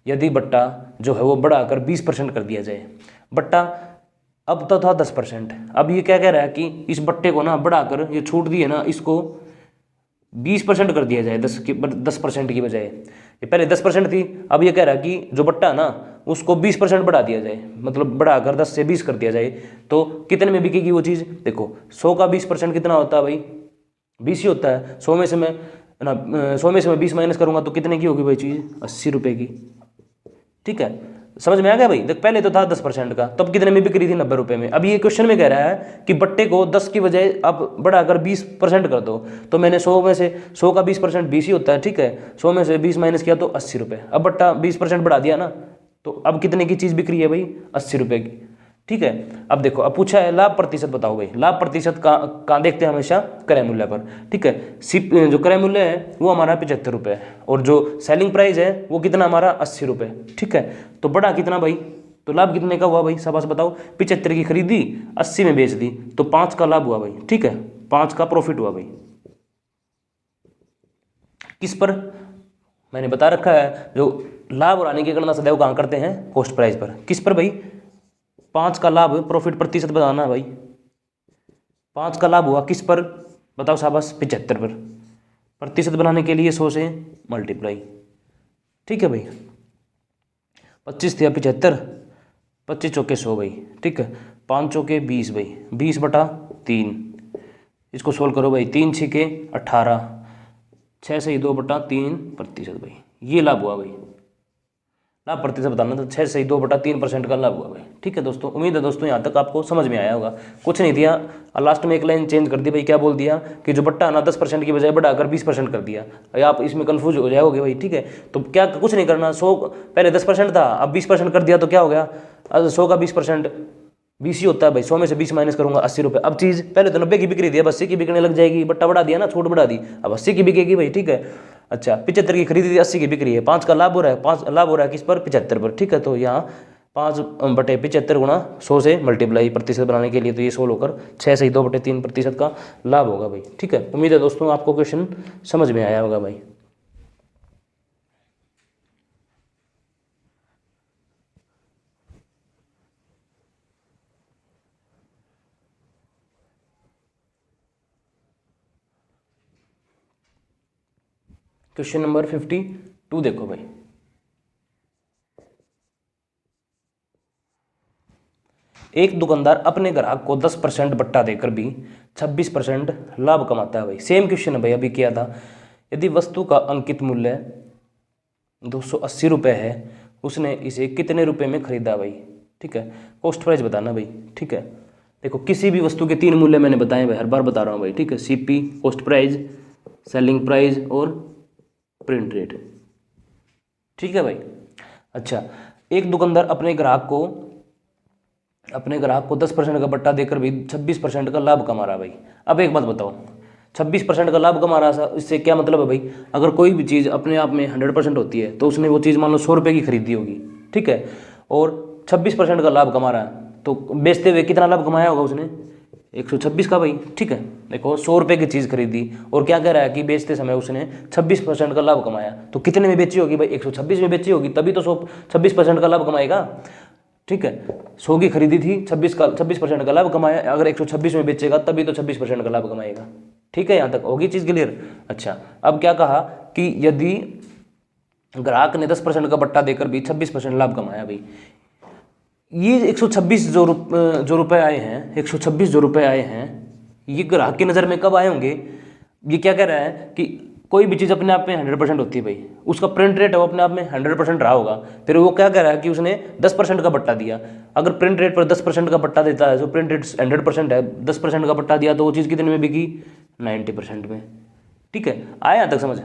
यदि बट्टा जो है वो बढ़ाकर 20% कर दिया जाए। बट्टा अब तो था 10%, अब ये क्या कह रहा है कि इस बट्टे को ना बढ़ाकर, ये छूट दी है ना, इसको 20% कर दिया जाए, 10% की बजाय। ये पहले 10% थी, अब ये कह रहा है कि जो बट्टा है ना उसको 20% बढ़ा दिया जाए, मतलब बढ़ाकर 10 से 20 कर दिया जाए। तो कितने में बिकेगी वो चीज़, देखो 100 का 20% कितना होता है भाई, 20 ही होता है। 100 में से मैं 20 माइनस करूँगा तो कितने की होगी भाई चीज़, 80 रुपये की, ठीक है। समझ में आ गया भाई। देख पहले तो था 10% का, तब कितने में बिक रही थी, 90 रुपये में। अब ये क्वेश्चन में कह रहा है कि बट्टे को 10 की बजाय अब बढ़ाकर 20% कर दो। तो मैंने 100 में से 100 का 20% 20 ही होता है, ठीक है। 100 में से 20 माइनस किया तो 80 रुपये। अब बट्टा 20% बढ़ा दिया ना, तो अब कितने की चीज़ बिक रही है भाई, 80 रुपये की, ठीक है। अब देखो, अब पूछा है लाभ प्रतिशत बताओ भाई। लाभ प्रतिशत कहाँ देखते हैं, हमेशा क्रय मूल्य पर, ठीक है। जो क्रय मूल्य है वो हमारा 75 रुपये है, और जो सेलिंग प्राइस है वो कितना हमारा 80 रुपये, ठीक है। तो बढ़ा कितना भाई, तो लाभ कितने का हुआ भाई, शाबाश बताओ। 75 की खरीदी, 80 में बेच दी, तो 5 का लाभ हुआ भाई, ठीक है, 5 का प्रॉफिट हुआ भाई। किस पर, मैंने बता रखा है, जो लाभ और हानि की गणना सदैव कहाँ करते हैं, कॉस्ट प्राइस पर। किस पर भाई, 5 का लाभ, प्रॉफिट प्रतिशत बताना है भाई। 5 का लाभ हुआ किस पर, बताओ शाबाश, 75 पर। प्रतिशत बनाने के लिए 100 से मल्टीप्लाई, ठीक है भाई। 25 थे 75, 25 चौके 100 भाई, ठीक है। 5 चौके 20 भाई, 20/3, इसको सोल्व करो भाई। 3 छिके 18, 6 से 2/3% भाई, ये लाभ हुआ भाई। लाभ प्रतिशत बताना तो 6 से 2/3% का लाभ हुआ भाई, ठीक है दोस्तों। उम्मीद है दोस्तों यहाँ तक आपको समझ में आया होगा। कुछ नहीं दिया, लास्ट में एक लाइन चेंज कर दी भाई। क्या बोल दिया कि जो बट्टा ना 10% की बजाय बढ़ाकर 20% कर दिया। आप इसमें कंफ्यूज हो जाओगे भाई, ठीक है। तो क्या कुछ नहीं करना, 100 पहले 10% था, अब 20% कर दिया तो क्या हो गया, 100 का 20% 20 ही होता है भाई। 100 में से 20 माइनस करूंगा, 80 रुपये। अब चीज़ पहले तो 90 की बिक्री थी, अब 80 की बिकने लग जाएगी। बट्टा बढ़ा दिया ना, छूट बढ़ा दी, अब 80 की बिकेगी भाई, ठीक है। अच्छा, 75 की खरीदी थी, 80 की बिक्री है। 5 का लाभ हो रहा है, 5 लाभ हो रहा है किस पर, 75 पर, ठीक है। तो यहाँ 5/75 गुणा 100 से मल्टीप्लाई प्रतिशत बनाने के लिए, तो ये 100 होकर 6 से 2/3% का लाभ होगा भाई, ठीक है। उम्मीद है दोस्तों आपको क्वेश्चन समझ में आया होगा भाई। क्वेश्चन नंबर 52 देखो भाई। एक दुकानदार अपने ग्राहक को 10% बट्टा देकर भी 26% लाभ कमाता है भाई। सेम क्वेश्चन है भाई, अभी किया था। यदि वस्तु का अंकित मूल्य 280 रुपये है, उसने इसे कितने रुपए में खरीदा भाई, ठीक है। कॉस्ट प्राइस बताना भाई, ठीक है। देखो किसी भी वस्तु के 3 मूल्य मैंने बताए भाई, हर बार बता रहा हूँ भाई, ठीक है। CP, cost price, selling price और प्रिंट रेट, ठीक है भाई। अच्छा, एक दुकानदार अपने ग्राहक को 10% का बट्टा देकर भी 26% का लाभ कमा रहा भाई। अब एक बात बताओ, 26% का लाभ कमा रहा, इससे क्या मतलब है भाई। अगर कोई भी चीज़ अपने आप में 100% होती है, तो उसने वो चीज़ मान लो 100 रुपये की खरीदी होगी, ठीक है, और 26% का लाभ कमा रहा है, तो बेचते हुए कितना लाभ कमाया होगा उसने, 126 का भाई, ठीक है। देखो 100 रुपये की चीज़ खरीदी, और क्या कह रहा है कि बेचते समय उसने 26% का लाभ कमाया, तो कितने में बेची होगी भाई, 126 में बेची होगी, तभी तो 26% का लाभ कमाएगा, ठीक है। 100 की खरीदी थी, 26% का लाभ कमाया, अगर 126 में बेचेगा तभी तो 26% का लाभ कमाएगा, ठीक है। यहाँ तक होगी चीज़ क्लियर। अच्छा, अब क्या कहा कि यदि ग्राहक ने 10% का बट्टा देकर भी 26% लाभ कमाया भाई, ये 126 जो रुपए आए हैं, 126 जो रुपए आए हैं, ये ग्राहक की नज़र में कब आए होंगे? ये क्या कह रहा है कि कोई भी चीज़ अपने आप में 100% होती है भाई, उसका प्रिंट रेट है वो अपने आप में 100% रहा होगा, फिर वो क्या कह रहा है कि उसने 10% का बट्टा दिया। अगर प्रिंट रेट पर 10% का बट्टा देता है, जो प्रिंट रेट 100% है, 10% का बट्टा दिया तो वो चीज़ कितने में बिकी? 90% में। ठीक है, आया यहाँ तक समझ?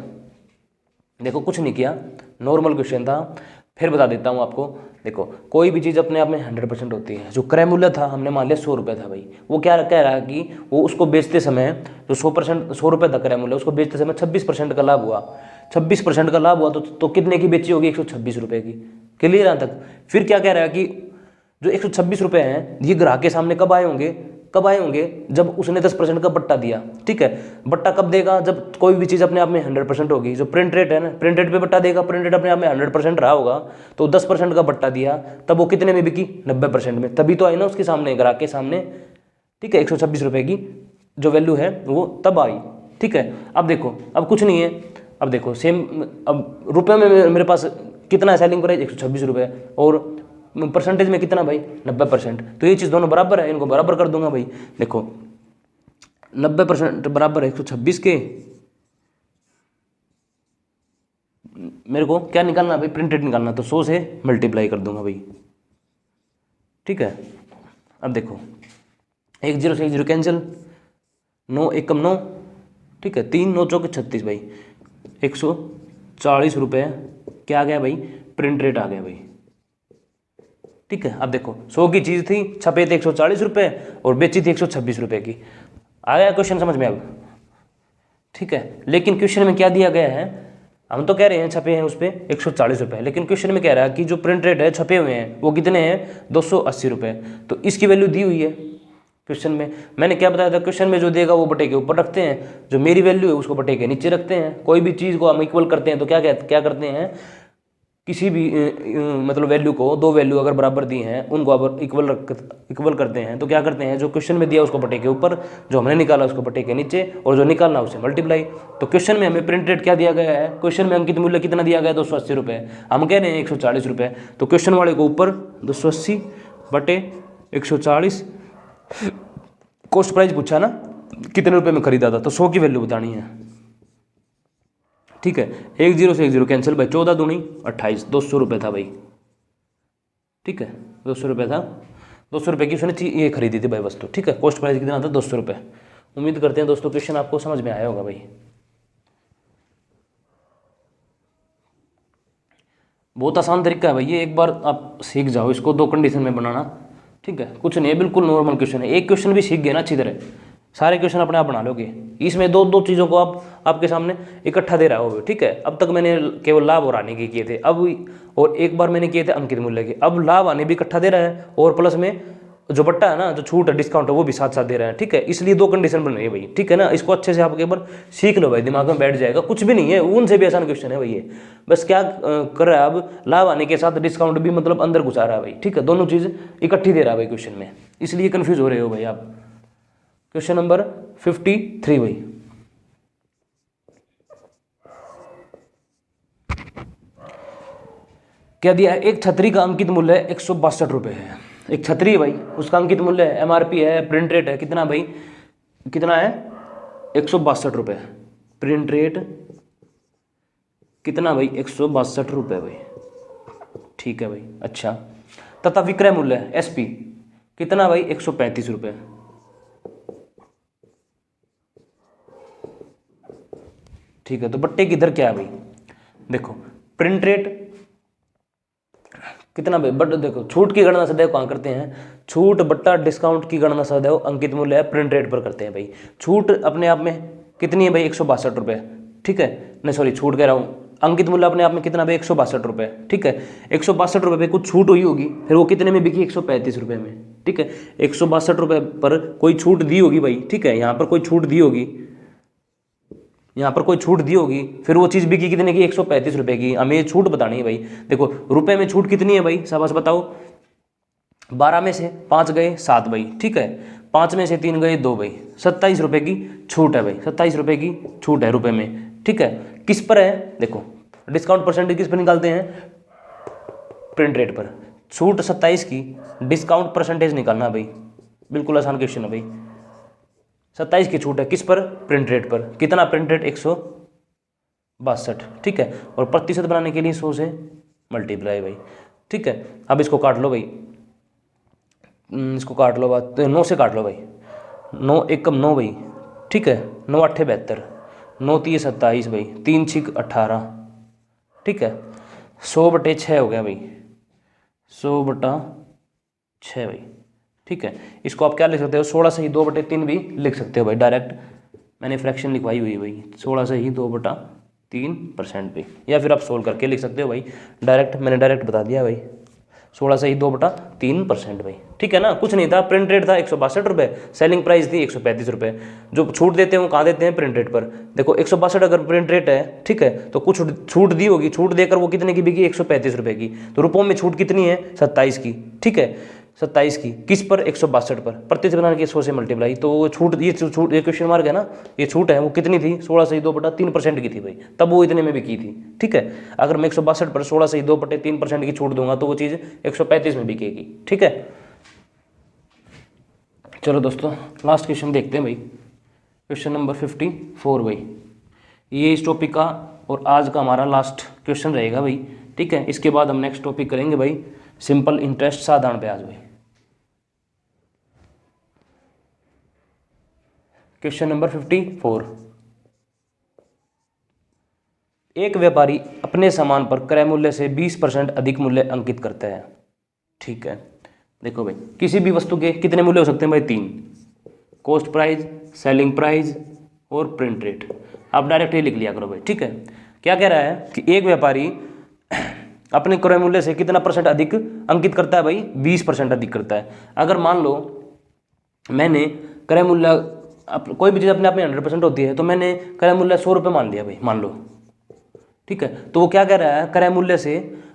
देखो कुछ नहीं किया, नॉर्मल क्वेश्चन था, फिर बता देता हूँ आपको। देखो कोई भी चीज़ अपने आप में 100% होती है। जो क्रय मूल्य था हमने मान लिया 100 रुपये था भाई, वो क्या कह रहा है कि वो उसको बेचते समय जो 100 रुपये था क्रय मूल्य, उसको बेचते समय 26% का लाभ हुआ। 26% का लाभ हुआ तो कितने की बेची होगी? 126 रुपये की। क्लियर यहाँ तक? फिर क्या कह रहा है कि जो 126 रुपये हैं ये ग्राहक के सामने कब आए होंगे? कब आए होंगे? जब उसने 10% का बट्टा दिया। ठीक है, बट्टा कब देगा? जब कोई भी चीज़ अपने आप में 100% होगी। जो प्रिंट रेट है ना, प्रिंट रेट पे बट्टा देगा, प्रिंट रेट अपने आप में 100% रहा होगा, तो 10% का बट्टा दिया, तब वो कितने में बिकी? 90% में। तभी तो आई ना उसके सामने, ग्राहक के सामने। ठीक है, 126 रुपये की जो वैल्यू है वो तब आई। ठीक है, अब देखो, अब कुछ नहीं है, अब देखो सेम, अब रुपये में मेरे पास कितना है सेलिंग प्राइस? 126 रुपये, और परसेंटेज में कितना भाई? 90%। तो ये चीज़ दोनों बराबर है, इनको बराबर कर दूंगा भाई। देखो 90% बराबर है 126 के, मेरे को क्या निकालना भाई? प्रिंट रेट निकालना, तो 100 से मल्टीप्लाई कर दूंगा भाई। ठीक है, अब देखो 1 0 से 1 0 कैंसिल, 9 1 कम 9, ठीक है, 3 9 चौके 36 भाई, 140 रुपये क्या आ गया भाई? प्रिंट रेट आ गया भाई। ठीक है, अब देखो 100 की चीज़ थी, छपे थे 140 रुपये और बेची थी 126 रुपये की। आ गया क्वेश्चन समझ में अब? ठीक है, लेकिन क्वेश्चन में क्या दिया गया है? हम तो कह रहे हैं छपे हैं उस पर 140 रुपये, लेकिन क्वेश्चन में कह रहा है कि जो प्रिंट रेट है छपे हुए हैं वो कितने हैं? 280 रुपये। तो इसकी वैल्यू दी हुई है क्वेश्चन में। मैंने क्या बताया था? क्वेश्चन में जो देगा वो बटे के ऊपर रखते हैं, जो मेरी वैल्यू है उसको बटे के नीचे रखते हैं। कोई भी चीज़ को हम इक्वल करते हैं तो क्या करते हैं? किसी भी मतलब वैल्यू को, दो वैल्यू अगर बराबर दी हैं उनको अगर इक्वल करते हैं तो क्या करते हैं? जो क्वेश्चन में दिया उसको बटे के ऊपर, जो हमने निकाला उसको बटे के नीचे, और जो निकालना उसे मल्टीप्लाई। तो क्वेश्चन में हमें प्रिंट रेट क्या दिया गया है? क्वेश्चन में अंकित मूल्य कितना दिया गया है? 280 रुपये। हम कह रहे हैं 140 रुपये, तो क्वेश्चन वाले को ऊपर 280 बटे 140, कॉस्ट प्राइस पूछा ना कितने रुपए में खरीदा था, तो 100 की वैल्यू बतानी है। ठीक है, 1 0 से 1 0 कैंसिल भाई, 14 दूनी 28, 200 रुपये था भाई। ठीक है, 200 रुपये था, 200 रुपये की उसने ये खरीदी थी भाई वस्तु। ठीक है, कॉस्ट प्राइस कितना था? 200 रुपये। उम्मीद करते हैं दोस्तों क्वेश्चन आपको समझ में आया होगा भाई। बहुत आसान तरीका है भाई ये, एक बार आप सीख जाओ इसको, दो कंडीशन में बनाना। ठीक है, कुछ नहीं है, बिल्कुल नॉर्मल क्वेश्चन है। एक क्वेश्चन भी सीख गए ना अच्छी तरह, सारे क्वेश्चन अपने आप बना लोगे। इसमें दो दो चीज़ों को आपके सामने इकट्ठा दे रहा हो। ठीक है, अब तक मैंने केवल लाभ और हानि के किए थे, अब और एक बार मैंने किए थे अंकित मूल्य के। अब लाभ हानि भी इकट्ठा दे रहा है, और प्लस में जो बट्टा है ना, जो छूट है, डिस्काउंट है, वो भी साथ साथ दे रहे हैं। ठीक है, इसलिए दो कंडीशन बन रही है भाई। ठीक है ना, इसको अच्छे से आप एक बार सीख लो भाई, दिमाग में बैठ जाएगा। कुछ भी नहीं है, उनसे भी आसान क्वेश्चन है भाई ये। बस क्या कर रहा है अब? लाभ आने के साथ डिस्काउंट भी मतलब अंदर घुसा रहा है भाई। ठीक है, दोनों चीज़ इकट्ठी दे रहा है भाई क्वेश्चन में, इसलिए कन्फ्यूज हो रहे हो भाई आप। क्वेश्चन नंबर 53 भाई, क्या दिया है? एक छतरी का अंकित मूल्य 162 रुपये है। एक छतरी है भाई, उसका अंकित मूल्य है, MRP है, प्रिंट रेट है कितना भाई? कितना है? 162 रुपये। प्रिंट रेट कितना भाई? 162 रुपये भाई। ठीक है भाई, अच्छा। तथा विक्रय मूल्य है SP कितना भाई? 135 रुपये। ठीक है, तो बट्टे की दर क्या है भाई? देखो प्रिंट रेट कितना भाई? बट देखो छूट की गणना सदैव कहाँ करते हैं? छूट बट्टा डिस्काउंट की गणना सदैव अंकित मूल्य है प्रिंट रेट पर करते हैं भाई। छूट अपने आप में कितनी है भाई? 162 रुपये। ठीक है, नहीं सॉरी, छूट कह रहा हूँ, अंकित मूल्य अपने आप में कितना भाई? 162 रुपये। ठीक है, 162 रुपये पे कुछ छूट हुई होगी, फिर वो कितने में बिकी? 135 रुपये में। ठीक है, 162 रुपये पर कोई छूट दी होगी भाई। ठीक है, यहाँ पर कोई छूट दी होगी, यहाँ पर कोई छूट दी होगी, फिर वो चीज़ बिकी कितने की? 135 रुपये की। हमें ये छूट बतानी है भाई। देखो रुपए में छूट कितनी है भाई? शाबाश बताओ। 12 में से 5 गए 7 भाई। ठीक है, 5 में से 3 गए 2 भाई। 27 रुपये की छूट है भाई, 27 रुपये की छूट है रुपए में। ठीक है, किस पर है? देखो डिस्काउंट परसेंटेज किस पर निकालते हैं? प्रिंट रेट पर। छूट 27 की, डिस्काउंट परसेंटेज निकालना भाई, बिल्कुल आसान क्वेश्चन है भाई। 27 की छूट है किस पर? प्रिंट रेट पर। कितना प्रिंट रेट? 162, ठीक है। और प्रतिशत बनाने के लिए 100 से मल्टीप्लाई भाई, ठीक है। अब इसको काट लो भाई, इसको काट लो, बात 9 से काट लो भाई, 9 एकम 9 भाई, ठीक है। 9 8 72, 9 3 27 भाई, 3 6 18, ठीक है। 100/6 हो गया भाई, 100/6 भाई, ठीक है। इसको आप क्या लिख सकते हो? 16 से ही 2/3 भी लिख सकते हो भाई डायरेक्ट, मैंने फ्रैक्शन लिखवाई हुई है भाई, 16 से ही 2/3% भी, या फिर आप सोल्व करके लिख सकते हो भाई डायरेक्ट, मैंने डायरेक्ट बता दिया भाई, 16 से ही 2/3% भाई, ठीक है ना। कुछ नहीं था, प्रिंट रेट था 162 रुपये, सेलिंग प्राइस थी 135 रुपये। जो छूट देते हैं वो कहाँ देते हैं? प्रिंट रेट पर। देखो 162 अगर प्रिंट रेट है, ठीक है, तो कुछ छूट दी होगी, छूट देकर वो कितने की बिकी? 135 रुपये की। तो रुपयों में छूट कितनी है? 27 की, ठीक है, 27 की। किस पर? 162 पर। प्रतिशत बनाने के 100 से मल्टीप्लाई, तो वो छूट, ये छूट, ये क्वेश्चन मार्क है ना, ये छूट है वो कितनी थी? 16 से ही 2/3% की थी भाई, तब वो इतने में बिकी थी, ठीक है। अगर मैं 162 पर 16 से ही 2/3% की छूट दूंगा तो वो चीज़ 135 में बिकेगी, ठीक है। चलो दोस्तों लास्ट क्वेश्चन देखते हैं भाई, क्वेश्चन नंबर 54 भाई, ये इस टॉपिक का और आज का हमारा लास्ट क्वेश्चन रहेगा भाई, ठीक है। इसके बाद हम नेक्स्ट टॉपिक करेंगे भाई सिंपल इंटरेस्ट, साधारण ब्याज भाई। क्वेश्चन नंबर 54, एक व्यापारी अपने सामान पर क्रय मूल्य से 20% अधिक मूल्य अंकित करता है, ठीक है। देखो भाई किसी भी वस्तु के कितने मूल्य हो सकते हैं भाई? 3, कॉस्ट प्राइस, सेलिंग प्राइस और प्रिंट रेट। आप डायरेक्ट ये लिख लिया करो भाई, ठीक है। क्या कह रहा है कि एक व्यापारी अपने क्रय मूल्य से कितना परसेंट अधिक अंकित करता है भाई? 20% अधिक करता है। अगर मान लो मैंने क्रय मूल्य, कोई भी चीज़ अपने आप में 100% होती है, तो मैंने क्रय मूल्य 100 रुपये मान लिया भाई, मान लो, ठीक है। तो वो क्या कह रहा है? क्रय मूल्य से,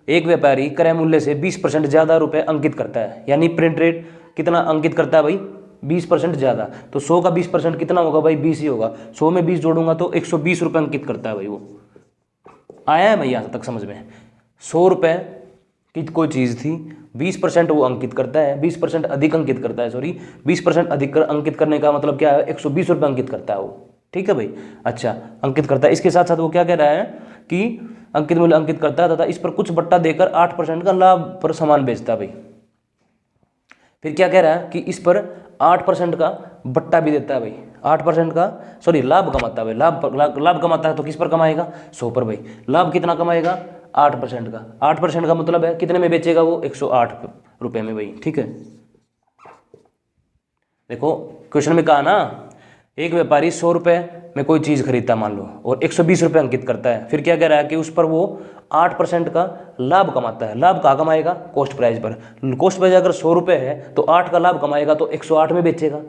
एक व्यापारी क्रय मूल्य से 20% ज़्यादा रुपए अंकित करता है, यानी प्रिंट रेट कितना अंकित करता है भाई? 20% ज़्यादा। तो 100 का 20% कितना होगा भाई? 20 ही होगा। 100 में 20 जोड़ूंगा तो 120 रुपये अंकित करता है भाई वो। आया है भाई यहाँ तक समझ में? 100 रुपये की कोई चीज़ थी, 20% वो अंकित करता है, 20% अधिक अंकित करता है, सॉरी 20% अधिक अंकित करने का मतलब क्या है? 120 रुपये अंकित करता है वो, ठीक है भाई। अच्छा, अंकित करता है। इसके साथ साथ वो क्या कह रहा है कि अंकित मूल्य अंकित करता है तथा इस पर कुछ बट्टा देकर 8% का लाभ पर सामान बेचता है भाई। फिर क्या कह रहा है कि इस पर 8% का बट्टा भी देता है भाई, 8% का, सॉरी लाभ कमाता है भाई, लाभ कमाता है तो किस पर कमाएगा? 100 पर भाई। लाभ कितना कमाएगा? 8% का। 8% का मतलब है कितने में बेचेगा वो? 108 रुपये में भाई, ठीक है। देखो क्वेश्चन में कहा ना, एक व्यापारी 100 रुपये में कोई चीज़ खरीदता मान लो और 120 रुपये अंकित करता है। फिर क्या कह रहा है कि उस पर वो 8% का लाभ कमाता है। लाभ कहाँ कमाएगा? कॉस्ट प्राइस पर। कॉस्ट प्राइस अगर 100 रुपये है तो 8 का लाभ कमाएगा तो 108 में बेचेगा,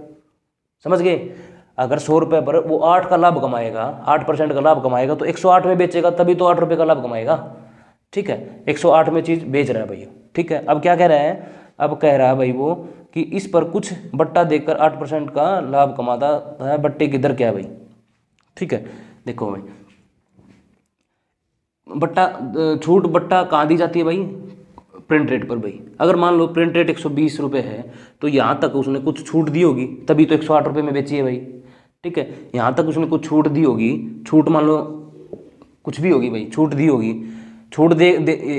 समझ गए? अगर 100 रुपये पर वो 8 का लाभ कमाएगा, 8% का लाभ कमाएगा तो 108 में बेचेगा, तभी तो 8 रुपये का लाभ कमाएगा, ठीक है। 108 में चीज़ बेच रहा है भाई, ठीक है। अब क्या कह रहा है? अब कह रहा है भाई वो कि इस पर कुछ बट्टा देकर 8% का लाभ कमाता है। बट्टे की दर क्या है भाई, ठीक है। देखो भाई बट्टा, छूट बट्टा कहाँ दी जाती है भाई? प्रिंट रेट पर भाई। अगर मान लो प्रिंट रेट 120 रुपये है तो यहाँ तक उसने कुछ छूट दी होगी, तभी तो 108 रुपये में बेची है भाई, ठीक है। यहाँ तक उसने कुछ छूट दी होगी, छूट मान लो कुछ भी होगी भाई, छूट दी होगी, छूट दे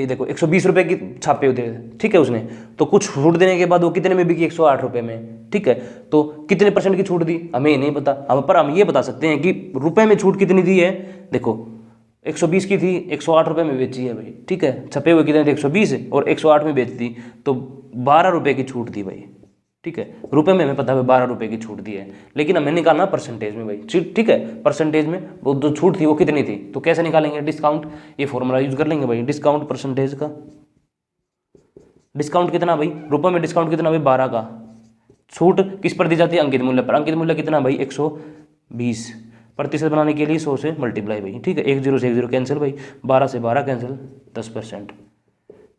देखो 120 रुपये की छापे होते हैं, ठीक है उसने, तो कुछ छूट देने के बाद वो कितने में बिकी? 108 रुपये में, ठीक है। तो कितने परसेंट की छूट दी हमें नहीं पता, हम पर हम ये बता सकते हैं कि रुपए में छूट कितनी दी है। देखो 120 की थी, 108 रुपये में बेची है भाई, ठीक है। छपे हुए कितने थे? 120 और 108 में बेच दी तो 12 रुपये की छूट दी भाई, ठीक है। रुपए में हमें पता है 12 रुपये की छूट दी है, लेकिन हमें निकालना परसेंटेज में भाई, ठीक है। परसेंटेज में वो जो छूट थी वो कितनी थी, तो कैसे निकालेंगे? डिस्काउंट, ये फॉर्मूला यूज कर लेंगे भाई, डिस्काउंट परसेंटेज का। डिस्काउंट कितना भाई? रुपए में डिस्काउंट कितना भाई? 12 का। छूट किस पर दी जाती है? अंकित मूल्य पर। अंकित मूल्य कितना भाई? 120। प्रतिशत बनाने के लिए 100 से मल्टीप्लाई भाई, ठीक है। 1 0 से 1 0 कैंसिल भाई, 12 से 12 कैंसिल, 10%,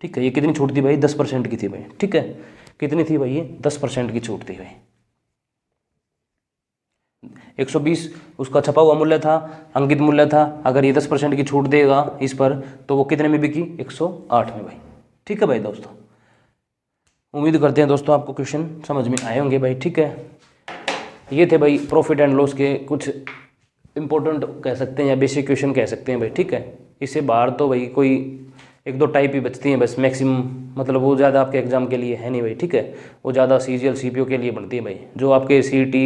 ठीक है। ये कितनी छूट थी भाई? 10% की थी भाई, ठीक है। कितनी थी भाई? ये 10% की छूट थी भाई। 120 उसका छपा हुआ मूल्य था, अंकित मूल्य था। अगर ये 10% की छूट देगा इस पर तो वो कितने में बिकी? 108 में भाई, ठीक है भाई दोस्तों। उम्मीद करते हैं दोस्तों आपको क्वेश्चन समझ में आए होंगे भाई। ठीक है, ये थे भाई प्रॉफिट एंड लॉस के कुछ इंपॉर्टेंट कह सकते हैं या बेसिक क्वेश्चन कह सकते हैं भाई। ठीक है, इससे बाहर तो भाई कोई एक दो टाइप ही बचती हैं बस मैक्सिमम, मतलब वो ज़्यादा आपके एग्जाम के लिए है नहीं भाई। ठीक है, वो ज़्यादा CGL CPO के लिए बनती है भाई। जो आपके CET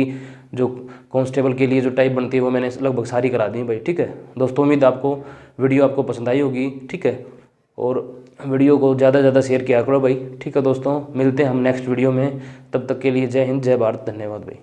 जो कांस्टेबल के लिए जो टाइप बनती है वो मैंने लगभग सारी करा दी भाई। ठीक है दोस्तों, उम्मीद आपको वीडियो आपको पसंद आई होगी। ठीक है, और वीडियो को ज़्यादा से ज़्यादा शेयर किया करो भाई। ठीक है दोस्तों, मिलते हैं हम नेक्स्ट वीडियो में, तब तक के लिए जय हिंद जय भारत, धन्यवाद भाई।